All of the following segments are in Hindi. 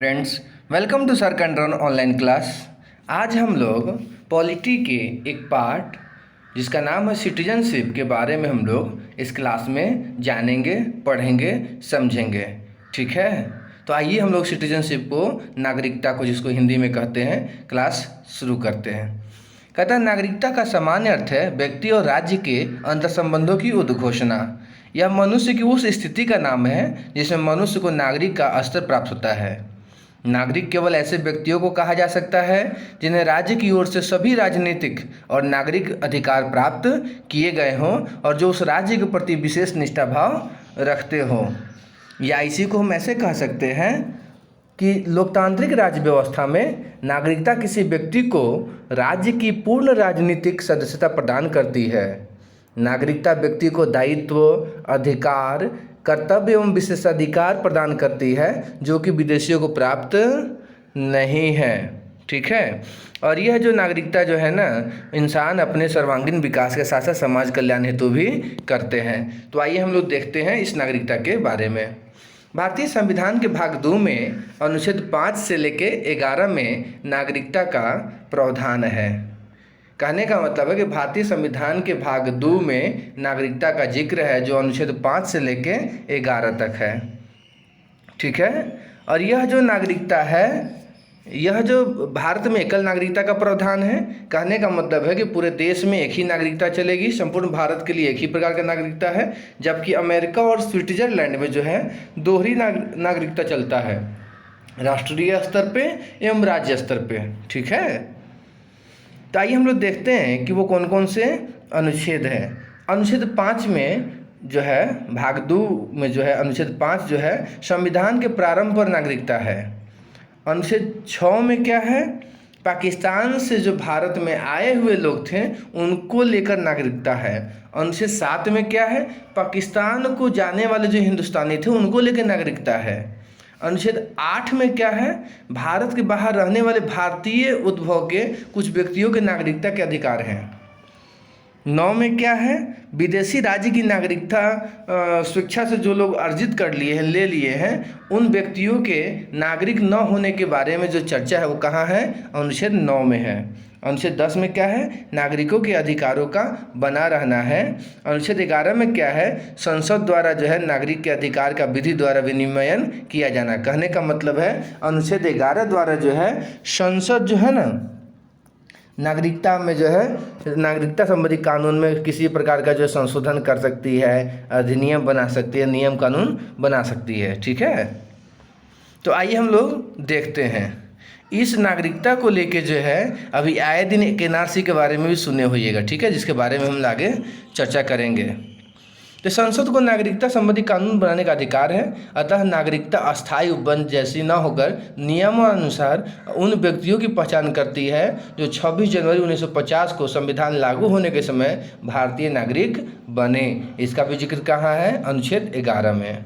Friends, welcome to sir control online class. आज हम लोग पॉलिटी के एक पार्ट जिसका नाम है सिटीजनशिप के बारे में हम लोग इस क्लास में जानेंगे, पढ़ेंगे, समझेंगे। ठीक है, तो आइए हम लोग सिटीजनशिप को, नागरिकता को जिसको हिंदी में कहते हैं, क्लास शुरू करते हैं। कहता है नागरिकता का सामान्य अर्थ है व्यक्ति और राज्य के अंतर संबंधों की उद्घोषणा। यह मनुष्य की उस स्थिति का नाम है जिसमें मनुष्य को नागरिक का स्तर प्राप्त होता है। नागरिक केवल ऐसे व्यक्तियों को कहा जा सकता है जिन्हें राज्य की ओर से सभी राजनीतिक और नागरिक अधिकार प्राप्त किए गए हों और जो उस राज्य के प्रति विशेष निष्ठा भाव रखते हों। या इसी को हम ऐसे कह सकते हैं कि लोकतांत्रिक राज्य व्यवस्था में नागरिकता किसी व्यक्ति को राज्य की पूर्ण राजनीतिक सदस्यता प्रदान करती है। नागरिकता व्यक्ति को दायित्व, अधिकार, कर्तव्य एवं विशेषाधिकार प्रदान करती है जो कि विदेशियों को प्राप्त नहीं है। ठीक है, और यह जो नागरिकता जो है ना, इंसान अपने सर्वांगीण विकास के साथ साथ समाज कल्याण हेतु भी करते हैं। तो आइए हम लोग देखते हैं इस नागरिकता के बारे में। भारतीय संविधान के भाग 2 में अनुच्छेद 5 से लेके 11 में नागरिकता का प्रावधान है। कहने का मतलब है कि भारतीय संविधान के भाग 2 में नागरिकता का जिक्र है जो अनुच्छेद 5 से लेके 11 तक है। ठीक है, और यह जो नागरिकता है, यह जो भारत में एकल नागरिकता का प्रावधान है। कहने का मतलब है कि पूरे देश में एक ही नागरिकता चलेगी, संपूर्ण भारत के लिए एक ही प्रकार का नागरिकता है, जबकि अमेरिका और स्विट्जरलैंड में जो है दोहरी नागरिकता चलता है, राष्ट्रीय स्तर पे एवं राज्य स्तर पे। ठीक है, तो आइए हम लोग देखते हैं कि वो कौन कौन से अनुच्छेद हैं। अनुच्छेद 5 में जो है, भाग 2 में जो है अनुच्छेद 5 जो है संविधान के प्रारंभ पर नागरिकता है। अनुच्छेद 6 में क्या है, पाकिस्तान से जो भारत में आए हुए लोग थे उनको लेकर नागरिकता है। अनुच्छेद 7 में क्या है, पाकिस्तान को जाने वाले जो हिंदुस्तानी थे उनको लेकर नागरिकता है। अनुच्छेद 8 में क्या है, भारत के बाहर रहने वाले भारतीय उद्भव के कुछ व्यक्तियों के नागरिकता के अधिकार हैं। 9 में क्या है, विदेशी राज्य की नागरिकता स्वेच्छा से जो लोग अर्जित कर लिए हैं, ले लिए हैं, उन व्यक्तियों के नागरिक न होने के बारे में जो चर्चा है वो कहाँ है, अनुच्छेद 9 में है। अनुच्छेद 10 में क्या है, नागरिकों के अधिकारों का बना रहना है। अनुच्छेद 11 में क्या है, संसद द्वारा जो है नागरिक के अधिकार का विधि द्वारा विनियमन किया जाना। कहने का मतलब है अनुच्छेद 11 द्वारा जो है संसद जो है ना, नागरिकता में जो है नागरिकता संबंधी कानून में किसी प्रकार का जो संशोधन कर सकती है, अधिनियम बना सकती है, नियम कानून बना सकती है। ठीक है, तो आइए हम लोग देखते हैं इस नागरिकता को लेके जो है अभी आए दिन एक एनआरसी के बारे में भी सुने होइएगा। ठीक है, जिसके बारे में हम आगे चर्चा करेंगे। तो संसद को नागरिकता संबंधी कानून बनाने का अधिकार है, अतः नागरिकता अस्थायी उपबंध जैसी न होकर नियमानुसार उन व्यक्तियों की पहचान करती है जो 26 जनवरी 1950 को संविधान लागू होने के समय भारतीय नागरिक बने। इसका भी जिक्र कहाँ है, अनुच्छेद 11 में।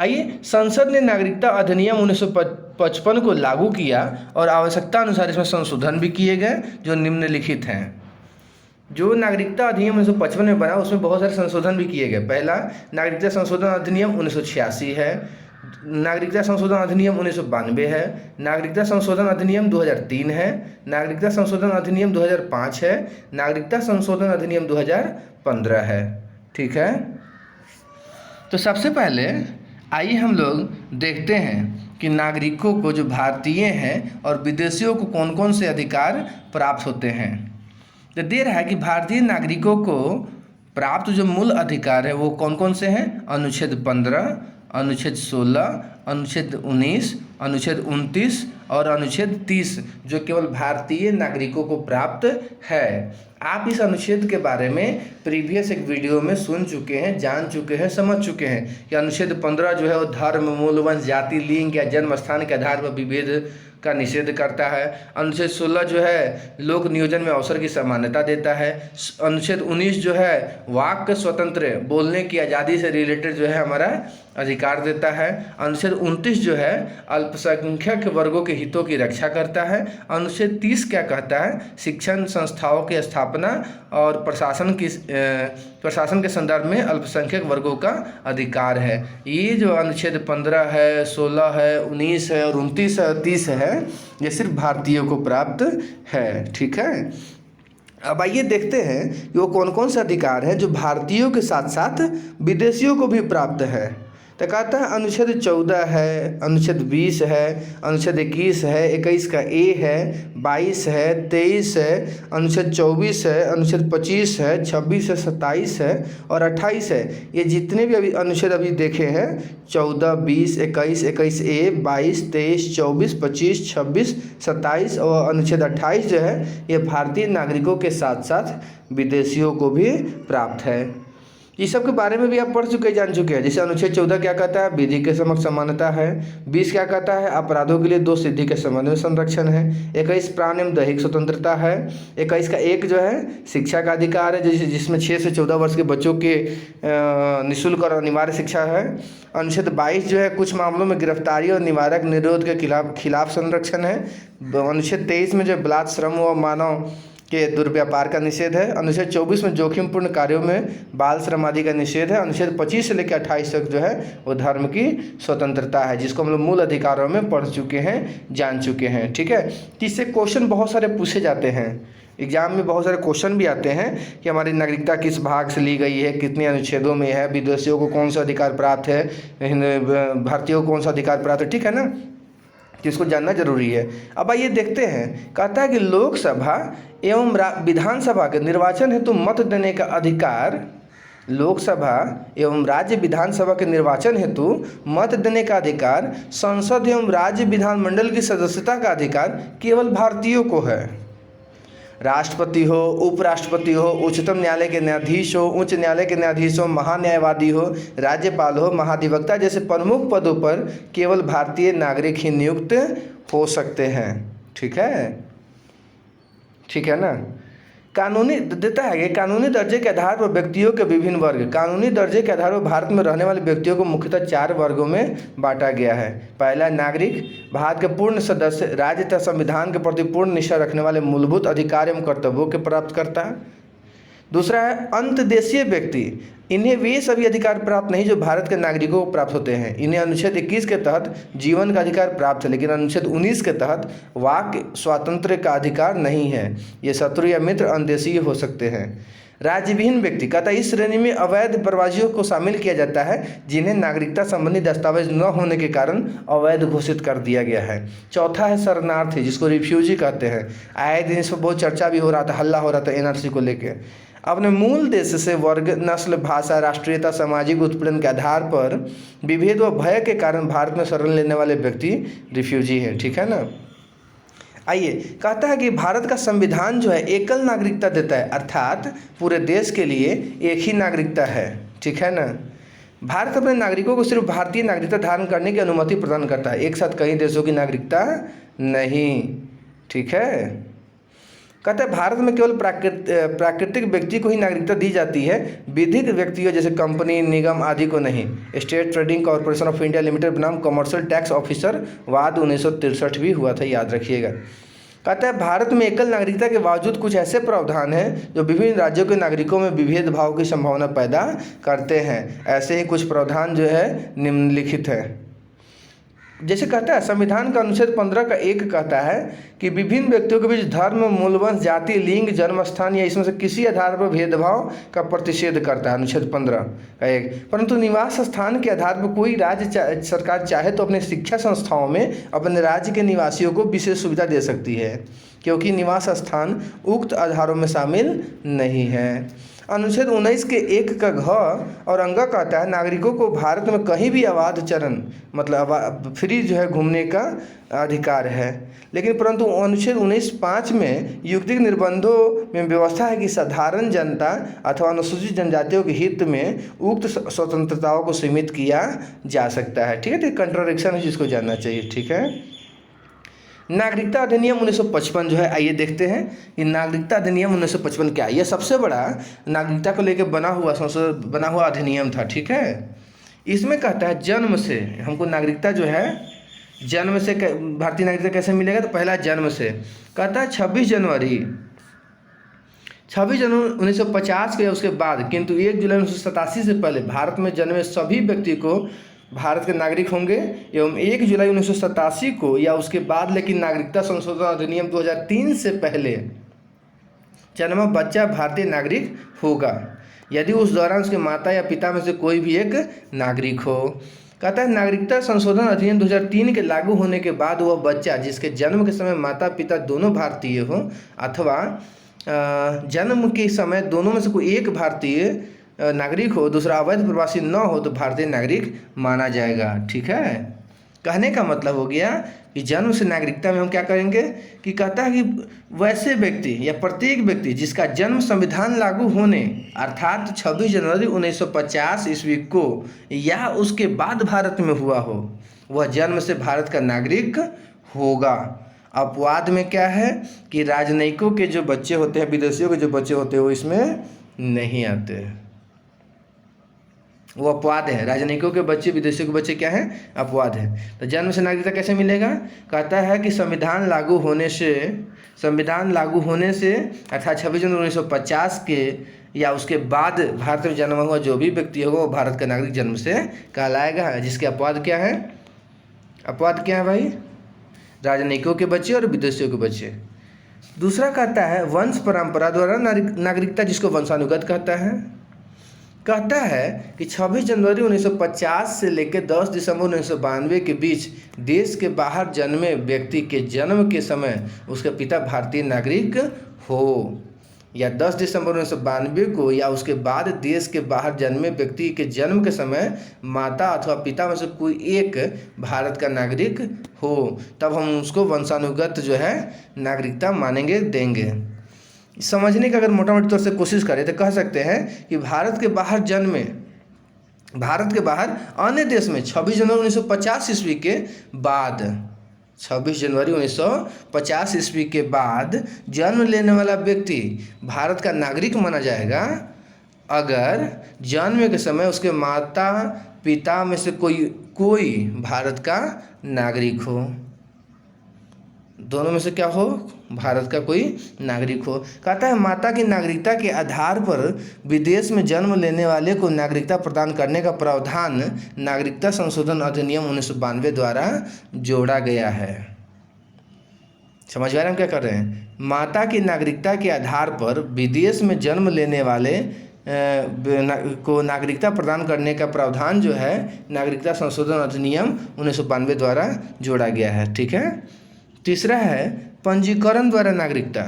आइए, संसद ने नागरिकता अधिनियम 1955 को लागू किया और आवश्यकता अनुसार इसमें संशोधन भी किए गए जो निम्नलिखित हैं। जो नागरिकता अधिनियम 1955 में बना उसमें बहुत सारे संशोधन भी किए गए। पहला, नागरिकता संशोधन अधिनियम 1986 है, नागरिकता संशोधन अधिनियम 1992 है, नागरिकता संशोधन अधिनियम 2003 है, नागरिकता संशोधन अधिनियम 2005 है, नागरिकता संशोधन अधिनियम 2015 है। ठीक है, तो सबसे पहले आइए हम लोग देखते हैं कि नागरिकों को, जो भारतीय हैं और विदेशियों को कौन कौन से अधिकार प्राप्त होते हैं। तो दे रहा है कि भारतीय नागरिकों को प्राप्त जो मूल अधिकार है वो कौन कौन से हैं, अनुच्छेद 15, अनुच्छेद 16, अनुच्छेद 19, अनुच्छेद 29 और अनुच्छेद 30 जो केवल भारतीय नागरिकों को प्राप्त है। आप इस अनुच्छेद के बारे में प्रीवियस एक वीडियो में सुन चुके हैं, जान चुके हैं, समझ चुके हैं कि अनुच्छेद 15 जो है वो धर्म, मूल, वंश, जाति, लिंग या जन्म स्थान के आधार पर विभेद का निषेध करता है। अनुच्छेद 16 जो है लोक नियोजन में अवसर की समानता देता है। अनुच्छेद 19 जो है वाक स्वतंत्र, बोलने की आज़ादी से रिलेटेड जो है हमारा अधिकार देता है। अनुच्छेद 29 जो है अल्पसंख्यक वर्गों के हितों की रक्षा करता है। अनुच्छेद 30 क्या कहता है, शिक्षण संस्थाओं की स्थापना और प्रशासन के संदर्भ में अल्पसंख्यक वर्गों का अधिकार है। ये जो अनुच्छेद 15 है, 16 है, 19 है और 29 है और 30 है, ये सिर्फ भारतीयों को प्राप्त है। ठीक है, अब आइए देखते हैं कि वो कौन कौन से अधिकार हैं जो भारतीयों के साथ साथ विदेशियों को भी प्राप्त है। तो कहता है अनुच्छेद 14 है, अनुच्छेद 20 है, अनुच्छेद 21 है, 21 का ए है, 22 है, 23 है, अनुच्छेद 24 है, अनुच्छेद 25 है, 26 है, 27 है और 28 है। ये जितने भी अभी अनुच्छेद अभी देखे हैं 14, 20, 21, 21 ए, 22, 23, 24, 25, 26, 27 और अनुच्छेद 28 जो है ये भारतीय नागरिकों के साथ साथ विदेशियों को भी प्राप्त है। इस सब के बारे में भी आप पढ़ चुके जान चुके हैं। जैसे अनुच्छेद 14 क्या कहता है, विधि के समक्ष समानता है। 20 क्या कहता है, अपराधों के लिए दो सिद्धि के संबंध में संरक्षण है। 21 प्राण एवं दैहिक स्वतंत्रता है। 21 का एक जो है शिक्षा का अधिकार है, जिसमें 6 से 14 वर्ष के बच्चों के निःशुल्क और अनिवार्य शिक्षा है। अनुच्छेद 22 जो है कुछ मामलों में गिरफ्तारी और निवारक निरोध के खिलाफ संरक्षण है। अनुच्छेद 23 में जो बलात् श्रम व मानव के दुर्व्यापार का निषेध है। अनुच्छेद 24 में जोखिमपूर्ण कार्यों में बाल श्रम आदि का निषेध है। अनुच्छेद 25 से लेकर 28 तक जो है वो धर्म की स्वतंत्रता है, जिसको हम लोग मूल अधिकारों में पढ़ चुके हैं, जान चुके हैं। ठीक है, इससे क्वेश्चन बहुत सारे पूछे जाते हैं, एग्जाम में बहुत सारे क्वेश्चन भी आते हैं कि हमारी नागरिकता किस भाग से ली गई है, कितने अनुच्छेदों में है, विदेशियों को कौन सा अधिकार प्राप्त है, भारतीयों को कौन सा अधिकार प्राप्त है। ठीक है ना, जिसको जानना जरूरी है। अब आइए देखते हैं, कहता है कि लोकसभा एवं विधानसभा के निर्वाचन हेतु मत देने का अधिकार, लोकसभा एवं राज्य विधानसभा के निर्वाचन हेतु मत देने का अधिकार, संसद एवं राज्य विधानमंडल की सदस्यता का अधिकार केवल भारतीयों को है। राष्ट्रपति हो, उपराष्ट्रपति हो, उच्चतम न्यायालय के न्यायाधीश हो, उच्च न्यायालय के न्यायाधीश हो, महान्यायवादी हो, राज्यपाल हो, महाधिवक्ता जैसे प्रमुख पदों पर केवल भारतीय नागरिक ही नियुक्त हो सकते हैं। ठीक है, ठीक है ना। कानूनी देता है कि कानूनी दर्जे के आधार पर व्यक्तियों के विभिन्न वर्ग, कानूनी दर्जे के आधार पर भारत में रहने वाले व्यक्तियों को मुख्यतः 4 वर्गों में बांटा गया है। पहला, नागरिक, भारत के पूर्ण सदस्य, राज्य तथा संविधान के प्रति पूर्ण निष्ठा रखने वाले, मूलभूत अधिकार एवं कर्तव्यों के प्राप्त करता है। दूसरा है अंतदेशीय व्यक्ति, इन्हें वे सभी अधिकार प्राप्त नहीं जो भारत के नागरिकों को प्राप्त होते हैं। इन्हें अनुच्छेद 21 के तहत जीवन का अधिकार प्राप्त है, लेकिन अनुच्छेद 19 के तहत वाक स्वातंत्र्य का अधिकार नहीं है। ये शत्रु या मित्र अंतदेशीय हो सकते हैं। राज्यविहीन व्यक्ति, कहता है इस श्रेणी में अवैध प्रवासियों को शामिल किया जाता है जिन्हें नागरिकता संबंधी दस्तावेज न होने के कारण अवैध घोषित कर दिया गया है। चौथा है शरणार्थी, जिसको रिफ्यूजी कहते हैं। आए दिन इस पर बहुत चर्चा भी हो रहा था, हल्ला हो रहा था एनआरसी को लेकर। अपने मूल देश से वर्ग, नस्ल, भाषा, राष्ट्रीयता, सामाजिक उत्पीड़न के आधार पर विभेद व भय के कारण भारत में शरण लेने वाले व्यक्ति रिफ्यूजी हैं। ठीक है ना। आइए, कहता है कि भारत का संविधान जो है एकल नागरिकता देता है, अर्थात पूरे देश के लिए एक ही नागरिकता है। ठीक है ना। भारत अपने नागरिकों को सिर्फ भारतीय नागरिकता धारण करने की अनुमति प्रदान करता है, एक साथ कई देशों की नागरिकता नहीं। ठीक है। कहते हैं भारत में केवल प्राकृतिक व्यक्ति को ही नागरिकता दी जाती है, विधिक व्यक्तियों जैसे कंपनी, निगम आदि को नहीं। State trading corporation of India limited बनाम कमर्शियल टैक्स ऑफिसर वाद 1963 भी हुआ था, याद रखिएगा। कहता है भारत में एकल नागरिकता के बावजूद कुछ ऐसे प्रावधान हैं जो विभिन्न राज्यों के नागरिकों में विभेद भाव की संभावना पैदा करते हैं। ऐसे ही कुछ प्रावधान जो है निम्नलिखित है। जैसे कहता है संविधान का अनुच्छेद 15 का 1 कहता है कि विभिन्न व्यक्तियों के बीच धर्म, मूलवंश, जाति, लिंग, जन्म स्थान या इसमें से किसी आधार पर भेदभाव का प्रतिषेध करता है, अनुच्छेद 15 का 1। परंतु निवास स्थान के आधार पर कोई राज्य सरकार चाहे तो अपने शिक्षा संस्थाओं में अपने राज्य के निवासियों को विशेष सुविधा दे सकती है, क्योंकि निवास स्थान उक्त आधारों में शामिल नहीं है। अनुच्छेद 19 के 1 का घ और अंग कहता है नागरिकों को भारत में कहीं भी अबाध चरण, मतलब फ्री जो है घूमने का अधिकार है। लेकिन परंतु अनुच्छेद 19(5) में युक्तिक निर्बंधों में व्यवस्था है कि साधारण जनता अथवा अनुसूचित जनजातियों के हित में उक्त स्वतंत्रताओं को सीमित किया जा सकता है। ठीक है, तो कंट्राडिक्शन है जिसको जानना चाहिए। ठीक है। नागरिकता अधिनियम 1955 जो है, आइए देखते हैं कि नागरिकता अधिनियम 1955 क्या है। यह सबसे बड़ा नागरिकता को लेकर बना हुआ अधिनियम था। ठीक है, इसमें कहता है जन्म से हमको नागरिकता जो है जन्म से भारतीय नागरिकता कैसे मिलेगा, तो पहला जन्म से कहता है 26 जनवरी 1950 के उसके बाद, किंतु 1 जुलाई 1987 से पहले भारत में जन्मे सभी व्यक्ति को भारत के नागरिक होंगे एवं 1 जुलाई 1987 को या उसके बाद लेकिन नागरिकता संशोधन अधिनियम 2003 से पहले जन्मा बच्चा भारतीय नागरिक होगा यदि उस दौरान उसके माता या पिता में से कोई भी एक नागरिक हो। कहता है नागरिकता संशोधन अधिनियम 2003 के लागू होने के बाद वह बच्चा जिसके जन्म के समय माता पिता दोनों भारतीय हो अथवा जन्म के समय दोनों में से कोई एक भारतीय नागरिक हो, दूसरा अवैध प्रवासी न हो तो भारतीय नागरिक माना जाएगा। ठीक है, कहने का मतलब हो गया कि जन्म से नागरिकता में हम क्या करेंगे कि कहता है कि वैसे व्यक्ति या प्रत्येक व्यक्ति जिसका जन्म संविधान लागू होने अर्थात 26 जनवरी 1950 ईस्वी को या उसके बाद भारत में हुआ हो वह जन्म से भारत का नागरिक होगा। अपवाद में क्या है कि राजनयिकों के जो बच्चे होते हैं, विदेशियों के जो बच्चे होते हैं वो इसमें नहीं आते, वो अपवाद है। राजनयिकों के बच्चे, विदेशियों के बच्चे क्या हैं, अपवाद है। तो जन्म से नागरिकता कैसे मिलेगा, कहता है कि संविधान लागू होने से अर्थात 26 जनवरी 1950 के या उसके बाद भारत में जन्मा हुआ जो भी व्यक्ति होगा वो भारत का नागरिक जन्म से कहलाएगा। जिसके अपवाद क्या है, अपवाद क्या है भाई, राजनयिकों के बच्चे और विदेशियों के बच्चे। दूसरा कहता है वंश परंपरा द्वारा नागरिकता जिसको वंशानुगत कहता है कि 26 जनवरी 1950 से लेकर 10 दिसंबर 1992 के बीच देश के बाहर जन्मे व्यक्ति के जन्म के समय उसके पिता भारतीय नागरिक हो या 10 दिसंबर 1992 को या उसके बाद देश के बाहर जन्मे व्यक्ति के जन्म के समय माता अथवा पिता में से कोई एक भारत का नागरिक हो, तब हम उसको वंशानुगत जो है नागरिकता मानेंगे, देंगे। समझने का अगर मोटा मोटी तौर से कोशिश करें तो कह सकते हैं कि भारत के बाहर अन्य देश में 26 जनवरी 1950 ईस्वी के बाद 26 जनवरी 1950 ईस्वी के बाद जन्म लेने वाला व्यक्ति भारत का नागरिक माना जाएगा अगर जन्म के समय उसके माता पिता में से कोई भारत का नागरिक हो, दोनों में से क्या हो, भारत का कोई नागरिक हो। कहता है माता की नागरिकता के आधार पर विदेश में जन्म लेने वाले को नागरिकता प्रदान करने का प्रावधान नागरिकता संशोधन अधिनियम 1992 द्वारा जोड़ा गया है। समझ में आ रहा है हम क्या कर रहे हैं, माता की नागरिकता के आधार पर विदेश में जन्म लेने वाले को नागरिकता प्रदान करने का प्रावधान जो है नागरिकता संशोधन अधिनियम 1992 द्वारा जोड़ा गया है। ठीक है, तीसरा है पंजीकरण द्वारा नागरिकता।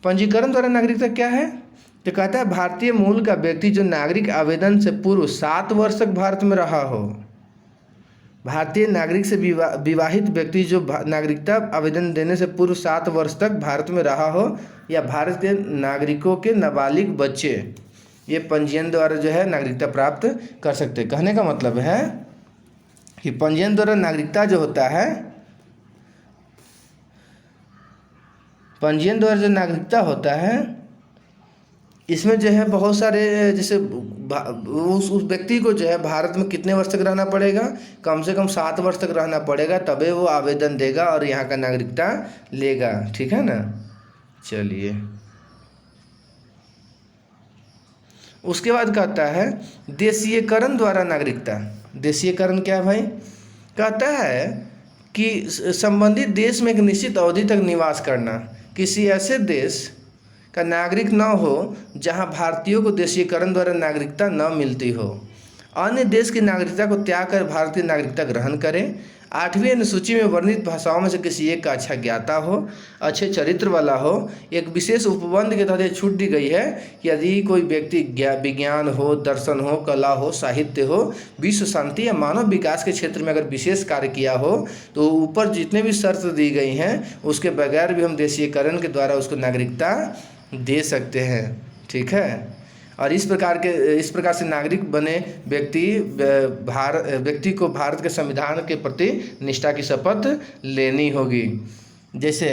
पंजीकरण द्वारा नागरिकता क्या है, तो कहता है भारतीय मूल का व्यक्ति जो नागरिक आवेदन से पूर्व 7 वर्ष तक भारत में रहा हो, भारतीय नागरिक से विवाहित व्यक्ति जो नागरिकता आवेदन देने से पूर्व 7 वर्ष तक भारत में रहा हो या भारत के नागरिकों के नाबालिग बच्चे, ये पंजीयन द्वारा जो है नागरिकता प्राप्त कर सकते। कहने का मतलब है कि पंजीयन द्वारा नागरिकता जो होता है, पंजीयन द्वारा जो नागरिकता होता है इसमें जो है बहुत सारे जैसे उस व्यक्ति को जो है भारत में कितने वर्ष तक रहना पड़ेगा, कम से कम 7 वर्ष तक रहना पड़ेगा, तभी वो आवेदन देगा और यहाँ का नागरिकता लेगा। ठीक है ना, चलिए उसके बाद कहता है देशीयकरण द्वारा नागरिकता। देशीयकरण क्या है भाई, कहता है कि संबंधित देश में एक निश्चित अवधि तक निवास करना, किसी ऐसे देश का नागरिक न हो जहां भारतीयों को देशीयकरण द्वारा नागरिकता न मिलती हो, अन्य देश की नागरिकता को त्याग कर भारत की नागरिकता ग्रहण करें, 8वीं अनुसूची में वर्णित भाषाओं में से किसी एक का अच्छा ज्ञाता हो, अच्छे चरित्र वाला हो। एक विशेष उपबंध के तहत छूट दी गई है कि यदि कोई व्यक्ति विज्ञान हो, दर्शन हो, कला हो, साहित्य हो, विश्व शांति या मानव विकास के क्षेत्र में अगर विशेष कार्य किया हो तो ऊपर जितने भी शर्त दी गई हैं उसके बगैर भी हम देशीयकरण के द्वारा उसको नागरिकता दे सकते हैं। ठीक है, और इस प्रकार से नागरिक बने व्यक्ति को भारत के संविधान के प्रति निष्ठा की शपथ लेनी होगी। जैसे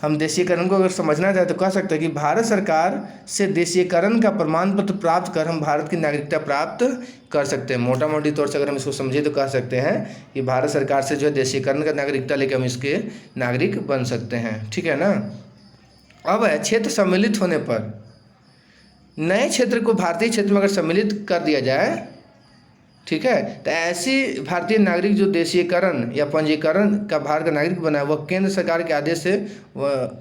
हम देशीयकरण को अगर समझना चाहें तो कह सकते हैं कि भारत सरकार से देशीयकरण का प्रमाण पत्र प्राप्त कर हम भारत की नागरिकता प्राप्त कर सकते हैं। मोटा मोटी तौर से अगर हम इसको समझे तो कह सकते हैं कि भारत सरकार से जो है देशीयकरण का नागरिकता लेकर हम इसके नागरिक बन सकते हैं। ठीक है ना। अब है क्षेत्र सम्मिलित होने पर, नए क्षेत्र को भारतीय क्षेत्र में अगर सम्मिलित कर दिया जाए, ठीक है, तो ऐसी भारतीय नागरिक जो देशीयकरण या पंजीकरण का भारत का नागरिक बना है वह केंद्र सरकार के आदेश से वह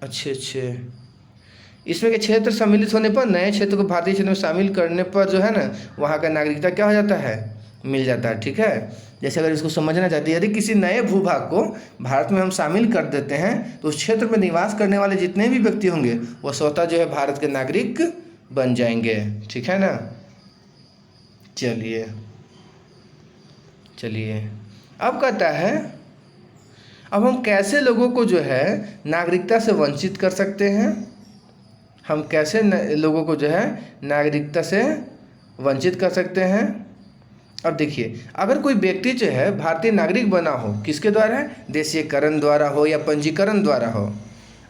अच्छे इसमें के क्षेत्र सम्मिलित होने पर, नए क्षेत्र को भारतीय क्षेत्र में शामिल करने पर जो है ना वहाँ का नागरिकता क्या हो जाता है, मिल जाता है। ठीक है। जैसे अगर इसको समझना चाहते हैं, यदि किसी नए भूभाग को भारत में हम शामिल कर देते हैं तो उस क्षेत्र में निवास करने वाले जितने भी व्यक्ति होंगे वह स्वतः जो है भारत के नागरिक बन जाएंगे। ठीक है ना। चलिए अब कहता है, अब हम कैसे लोगों को जो है नागरिकता से वंचित कर सकते हैं, हम कैसे लोगों को जो है नागरिकता से वंचित कर सकते हैं। अब देखिए, अगर कोई व्यक्ति जो है भारतीय नागरिक बना हो, किसके द्वारा है, देशीयकरण द्वारा हो या पंजीकरण द्वारा हो,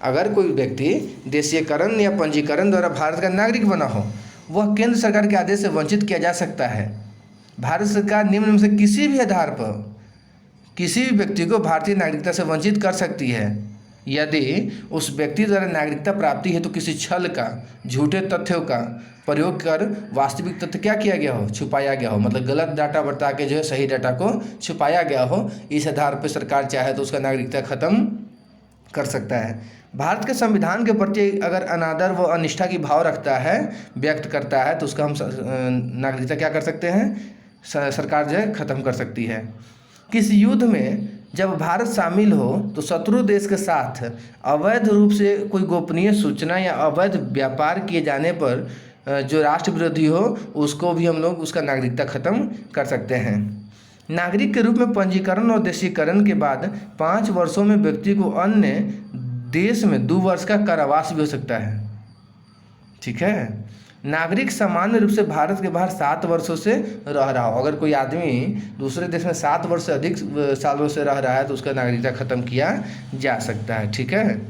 अगर कोई व्यक्ति देशीयकरण या पंजीकरण द्वारा भारत का नागरिक बना हो, वह केंद्र सरकार के आदेश से वंचित किया जा सकता है। भारत सरकार निम्न में से किसी भी आधार पर किसी भी व्यक्ति को भारतीय नागरिकता से वंचित कर सकती है यदि उस व्यक्ति द्वारा नागरिकता प्राप्ति है तो किसी छल का, झूठे तथ्यों का प्रयोग कर वास्तविक तथ्य क्या किया गया हो, छुपाया गया हो, मतलब गलत डाटा बता के जो है सही डाटा को छुपाया गया हो। इस आधार पर सरकार चाहे तो उसका नागरिकता खत्म कर सकता है। भारत के संविधान के प्रति अगर अनादर व अनिष्ठा की भाव रखता है, व्यक्त करता है, तो उसका हम नागरिकता क्या कर सकते हैं, सरकार जो है खत्म कर सकती है। किसी युद्ध में जब भारत शामिल हो तो शत्रु देश के साथ अवैध रूप से कोई गोपनीय सूचना या अवैध व्यापार किए जाने पर जो राष्ट्र विरोधी हो उसको भी हम लोग उसका नागरिकता खत्म कर सकते हैं। नागरिक के रूप में पंजीकरण और देशीकरण के बाद 5 वर्षों में व्यक्ति को अन्य देश में 2 वर्ष का कारावास भी हो सकता है। ठीक है। नागरिक सामान्य रूप से भारत के बाहर 7 वर्षों से रह रहा हो, अगर कोई आदमी दूसरे देश में 7 वर्ष से अधिक सालों से रह रहा है तो उसका नागरिकता खत्म किया जा सकता है। ठीक है।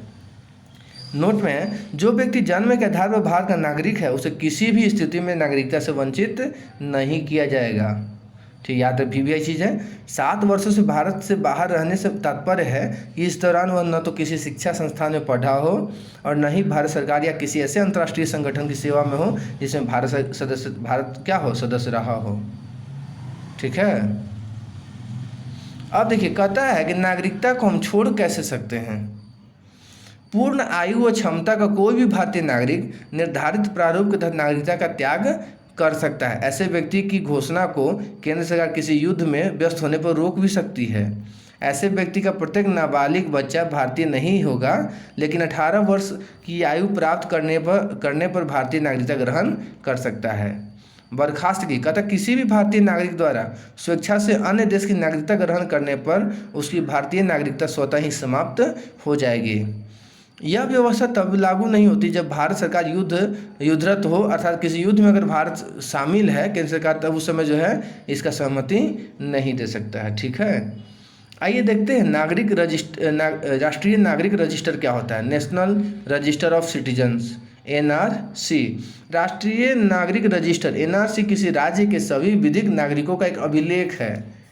नोट में, जो व्यक्ति जन्म के आधार पर भारत का नागरिक है उसे किसी भी स्थिति में नागरिकता से वंचित नहीं किया जाएगा। ठीक, याद रखिए भी यही चीज़ है। 7 वर्षों से भारत से बाहर रहने से तात्पर्य है कि इस दौरान वह न तो किसी शिक्षा संस्थान में पढ़ा हो और न ही भारत सरकार या किसी ऐसे अंतर्राष्ट्रीय संगठन की सेवा में हो जिसमें भारत क्या हो, सदस्य रहा हो। ठीक है। अब देखिए, कहता है कि नागरिकता को हम छोड़ कैसे सकते हैं। पूर्ण आयु व क्षमता का कोई भी भारतीय नागरिक निर्धारित प्रारूप के तहत नागरिकता का त्याग कर सकता है। ऐसे व्यक्ति की घोषणा को केंद्र सरकार किसी युद्ध में व्यस्त होने पर रोक भी सकती है। ऐसे व्यक्ति का प्रत्येक नाबालिग बच्चा भारतीय नहीं होगा, लेकिन 18 वर्ष की आयु प्राप्त करने पर भारतीय नागरिकता ग्रहण कर सकता है। बर्खास्त की, कहता किसी भी भारतीय नागरिक द्वारा स्वेच्छा से अन्य देश की नागरिकता ग्रहण करने पर उसकी भारतीय नागरिकता स्वतः ही समाप्त हो जाएगी। यह व्यवस्था तब लागू नहीं होती जब भारत सरकार युद्धरत हो, अर्थात किसी युद्ध में अगर भारत शामिल है केंद्र सरकार, तब उस समय जो है इसका सहमति नहीं दे सकता है। ठीक है। आइए देखते हैं राष्ट्रीय नागरिक रजिस्टर क्या होता है। National register of citizens, NRC। राष्ट्रीय नागरिक रजिस्टर NRC किसी राज्य के सभी विधिक नागरिकों का एक अभिलेख है।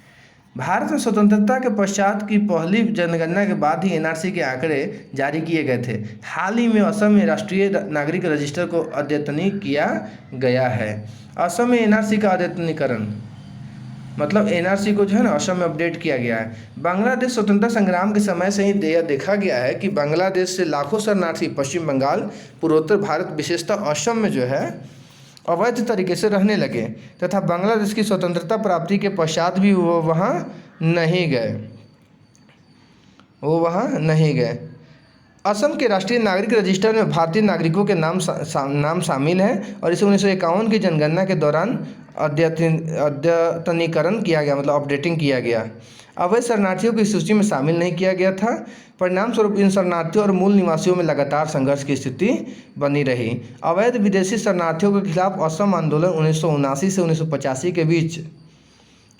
भारत में स्वतंत्रता के पश्चात की पहली जनगणना के बाद ही NRC के आंकड़े जारी किए गए थे। हाल ही में असम में राष्ट्रीय नागरिक रजिस्टर को अद्यतनीकरण किया गया है। असम में NRC का अद्यतनीकरण मतलब NRC को जो है ना असम में अपडेट किया गया है। बांग्लादेश स्वतंत्रता संग्राम के समय से ही देखा गया है कि बांग्लादेश से लाखों शरणार्थी पश्चिम बंगाल, पूर्वोत्तर भारत, विशेषतः असम में जो है अवैध तरीके से रहने लगे तथा बांग्लादेश की स्वतंत्रता प्राप्ति के पश्चात भी वो वहाँ नहीं गए। असम के राष्ट्रीय नागरिक रजिस्टर में भारतीय नागरिकों के नाम शामिल हैं और इसे 1951 की जनगणना के दौरान अद्यतनीकरण किया गया, मतलब अपडेटिंग किया गया। अवैध शरणार्थियों की सूची में शामिल नहीं किया गया था। परिणाम स्वरूप इन शरणार्थियों और मूल निवासियों में लगातार संघर्ष की स्थिति बनी रही। अवैध विदेशी शरणार्थियों के खिलाफ असम आंदोलन 1979 से 1985 के बीच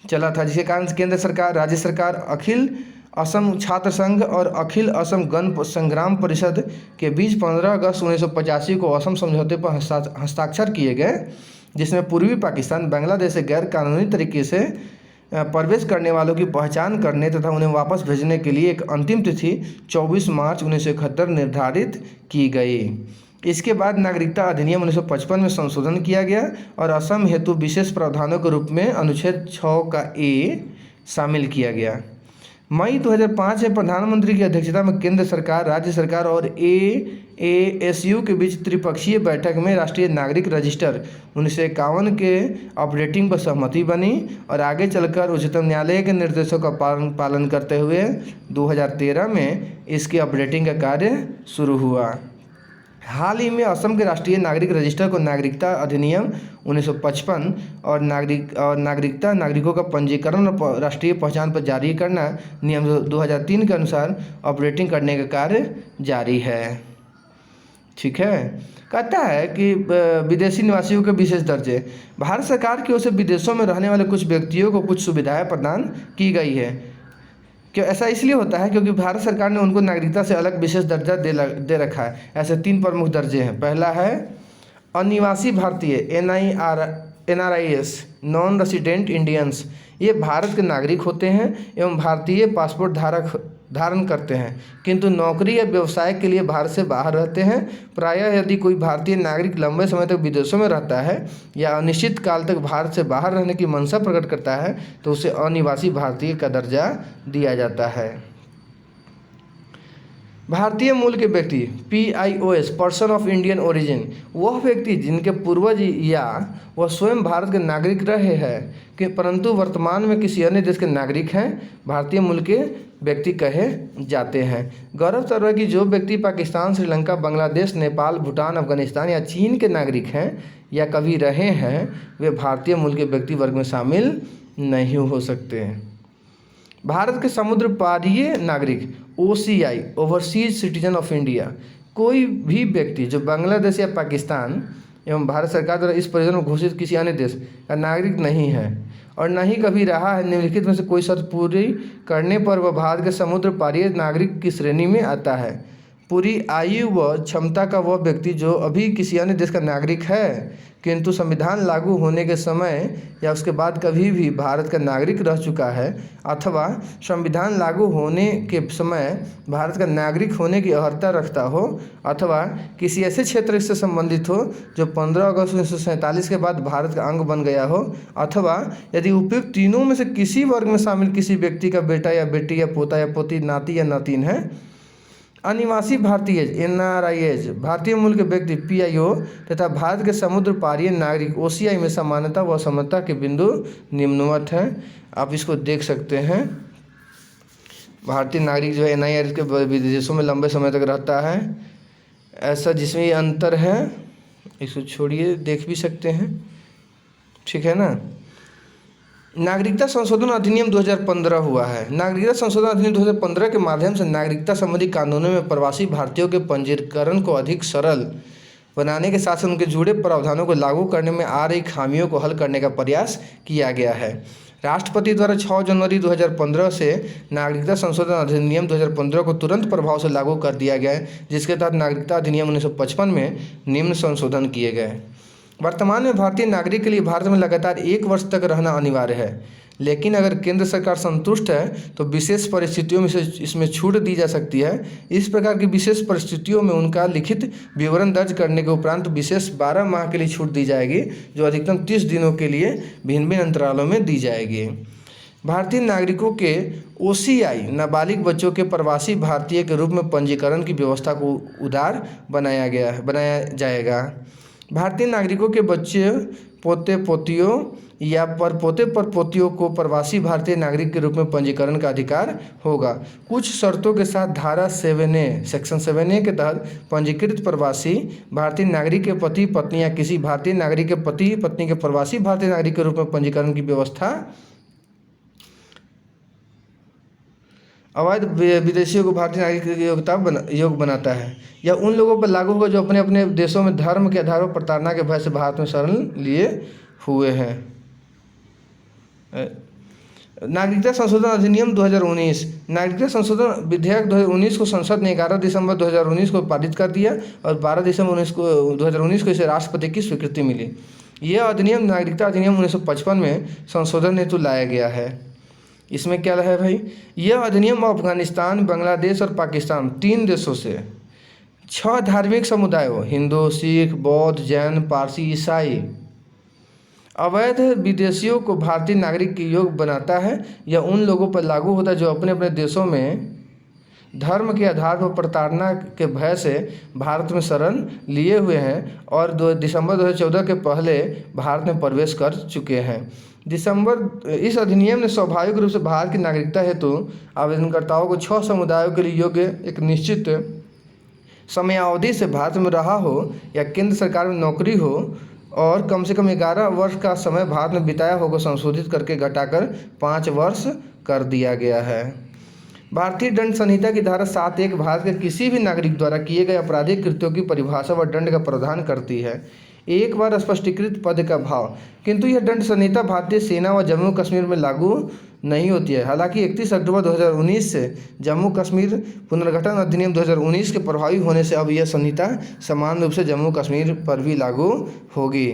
चला था, जिसके कारण केंद्र सरकार, राज्य सरकार, अखिल असम छात्र संघ और अखिल असम गण संग्राम परिषद के बीच 15 अगस्त 1985 को असम समझौते पर हस्ताक्षर किए गए, जिसमें पूर्वी पाकिस्तान बांग्लादेश से गैर कानूनी तरीके से प्रवेश करने वालों की पहचान करने तथा उन्हें वापस भेजने के लिए एक अंतिम तिथि 24 मार्च 1971 निर्धारित की गई। इसके बाद नागरिकता अधिनियम 1955 में संशोधन किया गया और असम हेतु विशेष प्रावधानों के रूप में अनुच्छेद 6 का ए शामिल किया गया। मई 2005 में प्रधानमंत्री की अध्यक्षता में केंद्र सरकार, राज्य सरकार और AASU के बीच त्रिपक्षीय बैठक में राष्ट्रीय नागरिक रजिस्टर 1951 के अपडेटिंग पर सहमति बनी और आगे चलकर उच्चतम न्यायालय के निर्देशों का पालन करते हुए 2013 में इसकी अपडेटिंग का कार्य शुरू हुआ। हाल ही में असम के राष्ट्रीय नागरिक रजिस्टर को नागरिकता अधिनियम 1955 और नागरिकों का पंजीकरण और राष्ट्रीय पहचान पर जारी करना नियम 2003 के अनुसार अपडेटिंग करने का कार्य जारी है। ठीक है, कहता है कि विदेशी निवासियों के विशेष दर्जे। भारत सरकार की ओर से विदेशों में रहने वाले कुछ व्यक्तियों को कुछ सुविधाएं प्रदान की गई है। क्यों ऐसा इसलिए होता है क्योंकि भारत सरकार ने उनको नागरिकता से अलग विशेष दर्जा दे रखा है। ऐसे 3 प्रमुख दर्जे हैं। पहला है अनिवासी भारतीय NRIs नॉन रेसिडेंट इंडियंस। ये भारत के नागरिक होते हैं एवं भारतीय पासपोर्ट धारण करते हैं, किंतु नौकरी या व्यवसाय के लिए भारत से बाहर रहते हैं। प्रायः यदि कोई भारतीय नागरिक लंबे समय तक विदेशों में रहता है या अनिश्चित काल तक भारत से बाहर रहने की मंशा प्रकट करता है तो उसे अनिवासी भारतीय का दर्जा दिया जाता है। भारतीय मूल के व्यक्ति PIOS person of Indian origin, वह व्यक्ति जिनके पूर्वज या वह स्वयं भारत के नागरिक रहे हैं कि परंतु वर्तमान में किसी अन्य देश के नागरिक हैं, भारतीय मूल के व्यक्ति कहे जाते हैं। गौरतलब है कि जो व्यक्ति पाकिस्तान, श्रीलंका, बांग्लादेश, नेपाल, भूटान, अफगानिस्तान या चीन के नागरिक हैं या कभी रहे हैं, वे भारतीय मूल के व्यक्ति वर्ग में शामिल नहीं हो सकते। भारत के समुद्र पारीय नागरिक OCI overseas citizen of India, कोई भी व्यक्ति जो बांग्लादेश या पाकिस्तान एवं भारत सरकार द्वारा इस परियोजना में घोषित किसी अन्य देश का नागरिक नहीं है और न ही कभी रहा है, निम्नलिखित में से कोई शर्त पूरी करने पर वह भारत के समुद्र पारीय नागरिक की श्रेणी में आता है। पूरी आयु व क्षमता का वह व्यक्ति जो अभी किसी अन्य देश का नागरिक है किंतु संविधान लागू होने के समय या उसके बाद कभी भी भारत का नागरिक रह चुका है अथवा संविधान लागू होने के समय भारत का नागरिक होने की अर्हता रखता हो अथवा किसी ऐसे क्षेत्र से संबंधित हो जो 15 अगस्त 1947 के बाद भारत का अंग बन गया हो अथवा यदि उपयुक्त तीनों में से किसी वर्ग में शामिल किसी व्यक्ति का बेटा या बेटी या पोता या पोती, नाती या नातिन है। अनिवासी भारतीय NRIs भारतीय मूल के व्यक्ति PIO तथा भारत के समुद्र पारीय नागरिक OCI में समानता व समता के बिंदु निम्नवत हैं। आप इसको देख सकते हैं। भारतीय नागरिक जो है NIS के विदेशों में लंबे समय तक रहता है, ऐसा जिसमें ये अंतर है इसको छोड़िए, देख भी सकते हैं। ठीक है ना। नागरिकता संशोधन अधिनियम 2015 हुआ है। नागरिकता संशोधन अधिनियम 2015 के माध्यम से नागरिकता संबंधी कानूनों में प्रवासी भारतीयों के पंजीकरण को अधिक सरल बनाने के साथ साथ उनके जुड़े प्रावधानों को लागू करने में आ रही खामियों को हल करने का प्रयास किया गया है। राष्ट्रपति द्वारा 6 जनवरी 2015 से नागरिकता संशोधन अधिनियम 2015 को तुरंत प्रभाव से लागू कर दिया गया है, जिसके तहत नागरिकता अधिनियम 1955 में निम्न संशोधन किए गए। वर्तमान में भारतीय नागरिक के लिए भारत में लगातार 1 वर्ष तक रहना अनिवार्य है, लेकिन अगर केंद्र सरकार संतुष्ट है तो विशेष परिस्थितियों में से इसमें छूट दी जा सकती है। इस प्रकार की विशेष परिस्थितियों में उनका लिखित विवरण दर्ज करने के उपरांत विशेष 12 माह के लिए छूट दी जाएगी, जो अधिकतम 30 दिनों के लिए भिन्न भिन्न अंतरालों में दी जाएगी। भारतीय नागरिकों के OCI नाबालिग बच्चों के प्रवासी भारतीय के रूप में पंजीकरण की व्यवस्था को उदार बनाया जाएगा। भारतीय नागरिकों के बच्चे, पोते पोतियों या परपोते परपोतियों को प्रवासी भारतीय नागरिक के रूप में पंजीकरण का अधिकार होगा, कुछ शर्तों के साथ। धारा 7A सेक्शन 7A के तहत पंजीकृत प्रवासी भारतीय नागरिक के पति पत्नी या किसी भारतीय नागरिक के पति पत्नी के प्रवासी भारतीय नागरिक के रूप में पंजीकरण की व्यवस्था अवैध विदेशियों को भारतीय नागरिक की योग्य बनाता है या उन लोगों पर लागू होगा जो अपने अपने देशों में धर्म के आधार पर प्रताड़ना के भय से भारत में शरण लिए हुए हैं। नागरिकता संशोधन अधिनियम 2019, नागरिकता संशोधन विधेयक 2019 को संसद ने 11 दिसंबर 2019 को पारित कर दिया और 12 दिसंबर 2019 को इसे राष्ट्रपति की स्वीकृति मिली। यह अधिनियम नागरिकता अधिनियम 1955 में संशोधन हेतु लाया गया है। इसमें क्या है भाई, यह अधिनियम अफगानिस्तान, बांग्लादेश और पाकिस्तान 3 देशों से 6 धार्मिक समुदायों हिंदू, सिख, बौद्ध, जैन, पारसी, ईसाई अवैध विदेशियों को भारतीय नागरिक के योग्य बनाता है। यह उन लोगों पर लागू होता है जो अपने अपने देशों में धर्म के आधार पर प्रताड़ना के भय से भारत में शरण लिए हुए हैं और 2 दिसंबर 2014 के पहले भारत में प्रवेश कर चुके हैं। इस अधिनियम ने स्वाभाविक रूप से भारत की नागरिकता हेतु आवेदनकर्ताओं को 6 समुदायों के लिए योग्य एक निश्चित समयावधि से भारत में रहा हो या केंद्र सरकार में नौकरी हो और कम से कम 11 वर्ष का समय भारत में बिताया होगा संशोधित करके घटाकर 5 वर्ष कर दिया गया है। भारतीय दंड संहिता की धारा 7(1) भारत के किसी भी नागरिक द्वारा किए गए आपराधिक कृत्यों की परिभाषा व दंड का प्रावधान करती है। एक बार स्पष्टीकृत पद का भाव, किंतु यह दंड संहिता भारतीय सेना व जम्मू कश्मीर में लागू नहीं होती है। हालांकि 31 अक्टूबर 2019 से जम्मू कश्मीर पुनर्गठन अधिनियम 2019 के प्रभावी होने से अब यह संहिता समान रूप से जम्मू कश्मीर पर भी लागू होगी।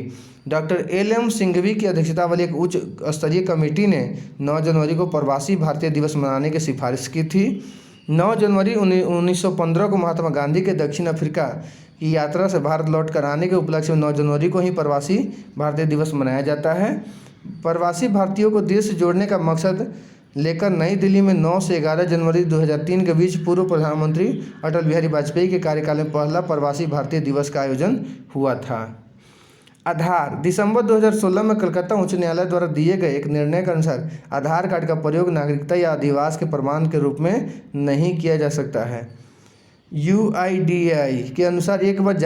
डॉक्टर LM सिंघवी की अध्यक्षता वाली एक उच्च स्तरीय कमेटी ने 9 जनवरी को प्रवासी भारतीय दिवस मनाने की सिफारिश की थी। 9 जनवरी 1915 को महात्मा गांधी के दक्षिण अफ्रीका की यात्रा से भारत लौट कर आने के उपलक्ष्य में 9 जनवरी को ही प्रवासी भारतीय दिवस मनाया जाता है। प्रवासी भारतीयों को देश से जोड़ने का मकसद लेकर नई दिल्ली में 9 से 11 जनवरी 2003 के बीच पूर्व प्रधानमंत्री अटल बिहारी वाजपेयी के कार्यकाल में पहला प्रवासी भारतीय दिवस का आयोजन हुआ था। आधार, दिसंबर 2016 में कलकत्ता उच्च न्यायालय द्वारा दिए गए एक निर्णय के अनुसार आधार कार्ड का प्रयोग नागरिकता या अधिवास के प्रमाण के रूप में नहीं किया जा सकता है। UIDAI के अनुसार एक बार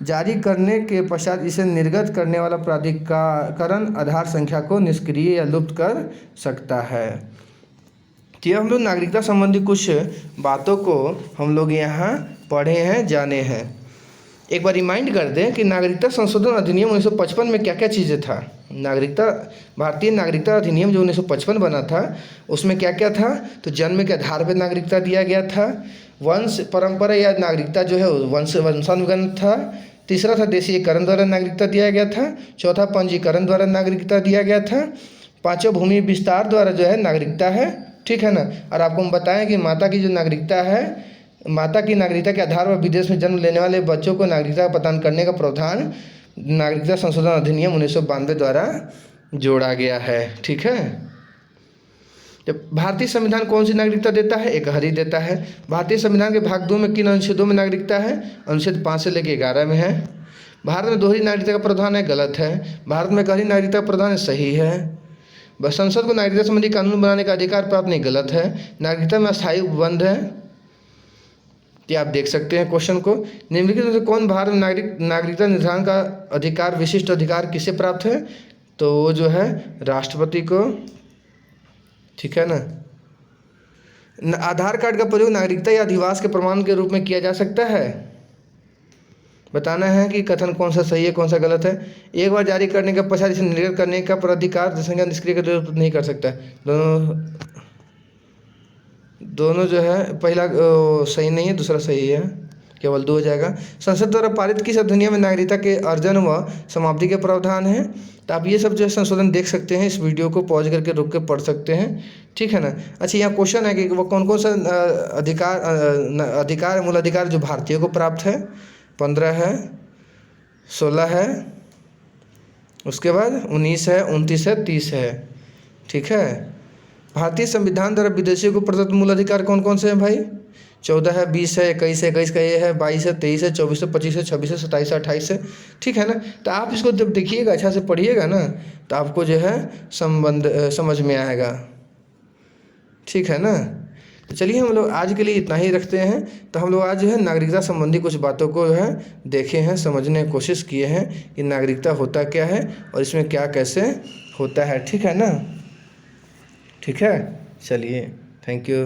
जारी करने के पश्चात इसे निर्गत करने वाला प्राधिकरण आधार संख्या को निष्क्रिय या लुप्त कर सकता है। तो ये हम लोग नागरिकता संबंधी कुछ बातों को हम लोग यहाँ पढ़े हैं, जाने हैं। एक बार रिमाइंड कर दें कि नागरिकता संशोधन अधिनियम 1955 में क्या क्या चीज़ें था। भारतीय नागरिकता अधिनियम जो 1955 बना था उसमें क्या क्या था, तो जन्म के आधार पर नागरिकता दिया गया था। वंश परंपरा या नागरिकता जो है वंशानुगत था। तीसरा था देशीयकरण द्वारा नागरिकता दिया गया था। चौथा पंजीकरण द्वारा नागरिकता दिया गया था। 5वां भूमि विस्तार द्वारा जो है नागरिकता है, ठीक है ना। और आपको हम बताएं कि माता की जो नागरिकता है, माता की नागरिकता के आधार पर विदेश में जन्म लेने वाले बच्चों को नागरिकता प्रदान करने का प्रावधान नागरिकता संशोधन अधिनियम 1992 द्वारा जोड़ा गया है, ठीक है। जब भारतीय संविधान कौन सी नागरिकता देता है, एक हरी देता है। भारतीय संविधान के भाग 2 में किन अनुच्छेदों में नागरिकता है, अनुच्छेद 5 से लेकर 11 में है। भारत में दोहरी नागरिकता का प्रावधान है, गलत है। भारत में एकहरी नागरिकता का प्रावधान है, सही है। बस संसद को नागरिकता संबंधी कानून बनाने का अधिकार प्राप्त नहीं, गलत है। नागरिकता में अस्थायी उपबंध है, ये आप देख सकते हैं क्वेश्चन को। निम्नलिखित में से कौन भारत में नागरिकता निर्धारण का अधिकार, विशिष्ट अधिकार किसे प्राप्त है, तो वो जो है राष्ट्रपति को, ठीक है ना। आधार कार्ड का प्रयोग नागरिकता या अधिवास के प्रमाण के रूप में किया जा सकता है। बताना है कि कथन कौन सा सही है, कौन सा गलत है। एक बार जारी करने के पश्चात इसे निर्गत करने का प्राधिकार संज्ञा निष्क्रिय नहीं कर सकता। दोनों जो है, पहला सही नहीं है, दूसरा सही है, केवल 2 हो जाएगा। संसद द्वारा पारित किस अधिनियम में नागरिकता के अर्जन व समाप्ति के प्रावधान है। तो आप ये सब जो है संशोधन देख सकते हैं, इस वीडियो को पॉज करके रुक के पढ़ सकते हैं, ठीक है ना। अच्छा, यहाँ क्वेश्चन है कि वो कौन कौन सा अधिकार मूल अधिकार जो भारतीयों को प्राप्त है। 15 है, 16 है, उसके बाद 19 है, 29 है, 30 है, ठीक है। भारतीय संविधान द्वारा विदेशियों को प्रदत्त मूल अधिकार कौन कौन से हैं भाई। 14 है, 20 है, 21 है, 21 का ये है, 22 है, 23 है, 24 है, 25 है, 26 है, 27 है, 28 है, ठीक है ना। तो आप इसको जब देखिएगा, अच्छा से पढ़िएगा ना, तो आपको जो है संबंध समझ में आएगा, ठीक है ना। तो चलिए हम लोग आज के लिए इतना ही रखते हैं। तो हम लोग आज जो है नागरिकता संबंधी कुछ बातों को जो है देखे हैं, समझने की कोशिश किए हैं कि नागरिकता होता क्या है और इसमें क्या कैसे होता है, ठीक है ना। ठीक है, चलिए, थैंक यू।